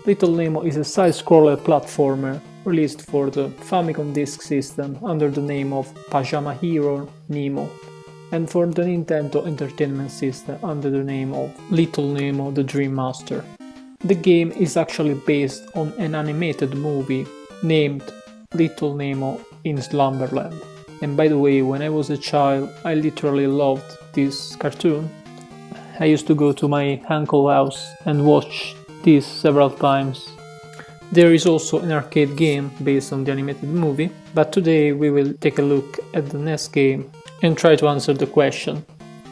Little Nemo is a side-scroller platformer released for the Famicom Disk System under the name of Pajama Hero Nemo, and for the Nintendo Entertainment System under the name of Little Nemo the Dream Master. The game is actually based on an animated movie named Little Nemo in Slumberland. And by the way, when I was a child, I literally loved this cartoon. I used to go to my uncle's house and watch this several times. There is also an arcade game based on the animated movie, but today we will take a look at the NES game and try to answer the question: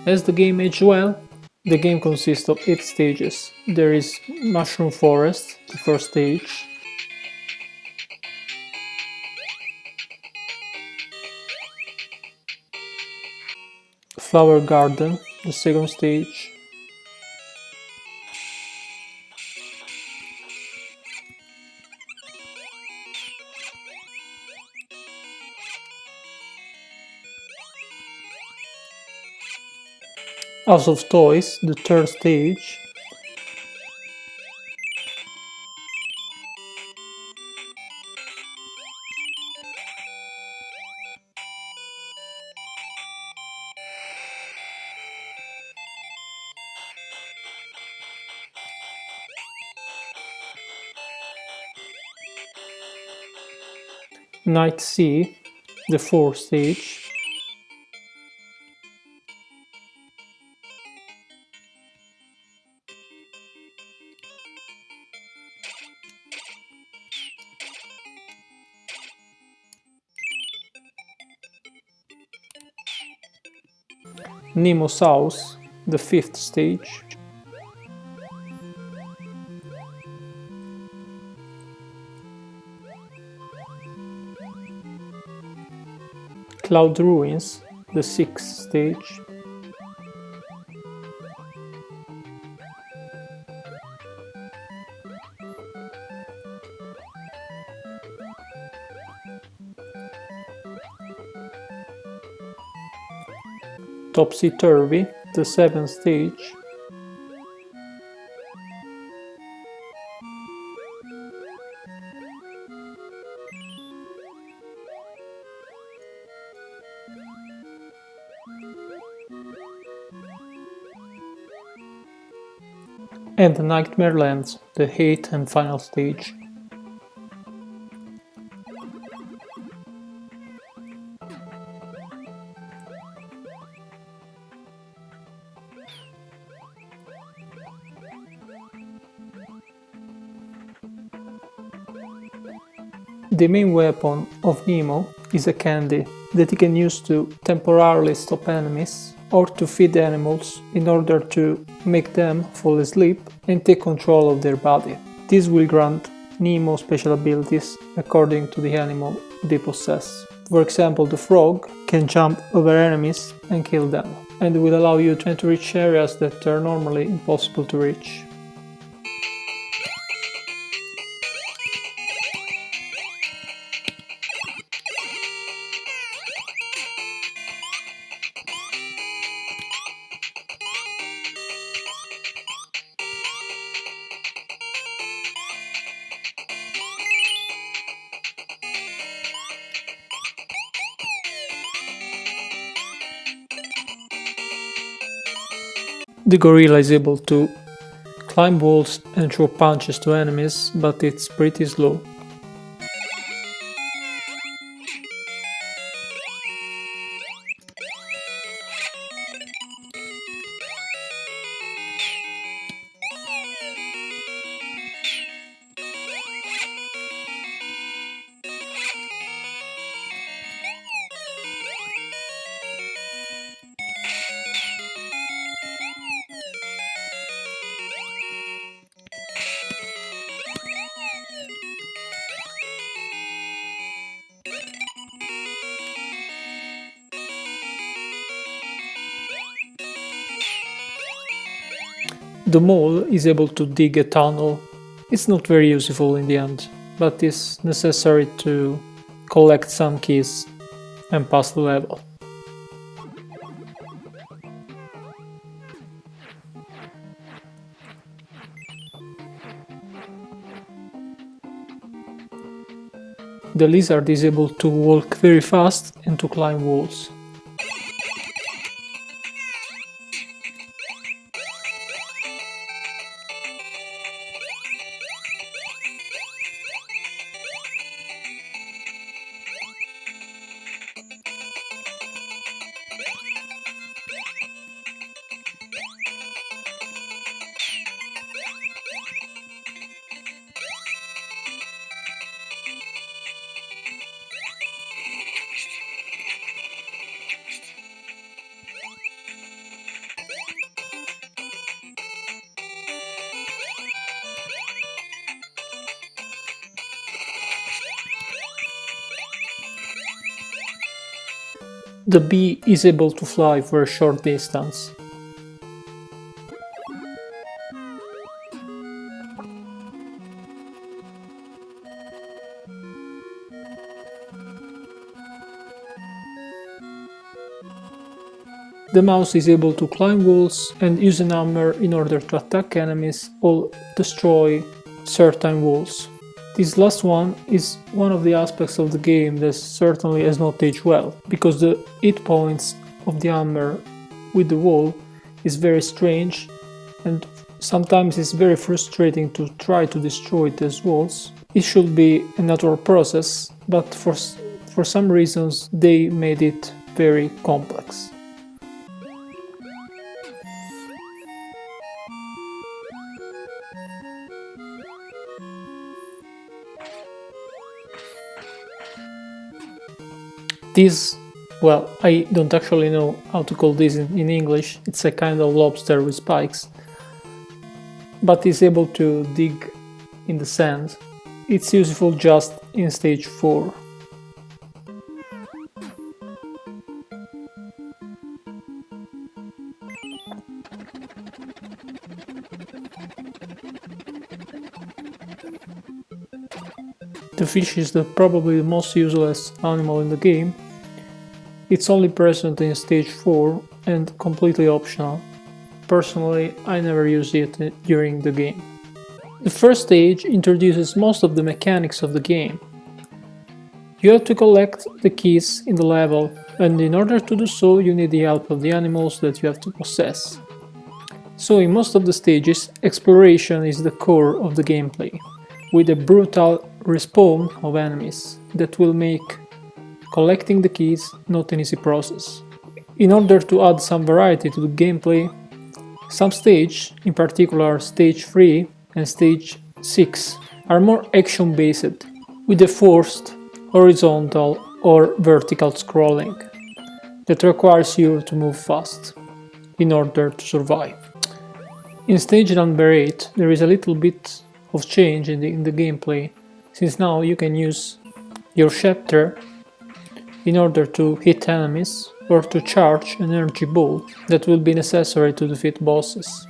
has the game aged well? The game consists of 8 stages. There is Mushroom Forest, the first stage, Flower Garden, the second stage, House of Toys, the third stage, Night Sea, the fourth stage, Nemo's House, the fifth stage, Cloud Ruins, the sixth stage, Topsy Turvy, the seventh stage, and Nightmare Lands, the eighth and final stage. The main weapon of Nemo is a candy that he can use to temporarily stop enemies or to feed animals in order to make them fall asleep and take control of their body. This will grant Nemo special abilities according to the animal they possess. For example, the frog can jump over enemies and kill them, and will allow you to reach areas that are normally impossible to reach. The gorilla is able to climb walls and throw punches to enemies, but it's pretty slow. The mole is able to dig a tunnel. It's not very useful in the end, but is necessary to collect some keys and pass the level. the lizard is able to walk very fast and to climb walls. The bee is able to fly for a short distance. The mouse is able to climb walls and use an hammer in order to attack enemies or destroy certain walls. This last one is one of the aspects of the game that certainly has not aged well, because the hit points of the hammer with the wall is very strange, and sometimes it's very frustrating to try to destroy these walls. It should be a natural process, but for some reasons they made it very complex. This, well, I don't actually know how to call this in English. It's a kind of lobster with spikes, but is able to dig in the sand. It's useful just in stage 4. The fish is probably the most useless animal in the game. It's only present in stage 4 and completely optional. Personally, I never use it during the game. The first stage introduces most of the mechanics of the game. You have to collect the keys in the level, and in order to do so you need the help of the animals that you have to possess. So in most of the stages, exploration is the core of the gameplay, with a brutal respawn of enemies that will make collecting the keys not an easy process. In order to add some variety to the gameplay, some stages, in particular stage 3 and stage 6, are more action based, with a forced horizontal or vertical scrolling that requires you to move fast in order to survive. In stage number 8 there is a little bit of change in the gameplay, since now you can use your scepter in order to hit enemies or to charge an energy ball that will be necessary to defeat bosses.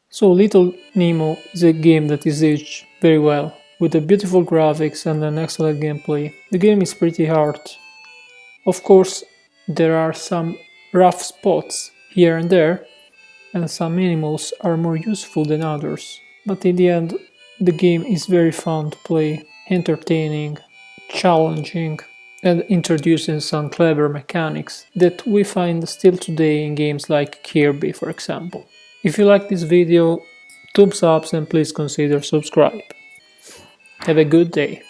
So Little Nemo is a game that is aged very well, with a beautiful graphics and an excellent gameplay. The game is pretty hard. Of course, there are some rough spots here and there, and some animals are more useful than others. But in the end, the game is very fun to play, entertaining, challenging, and introducing some clever mechanics that we find still today in games like Kirby, for example. If you like this video, thumbs up and please consider subscribe. Have a good day.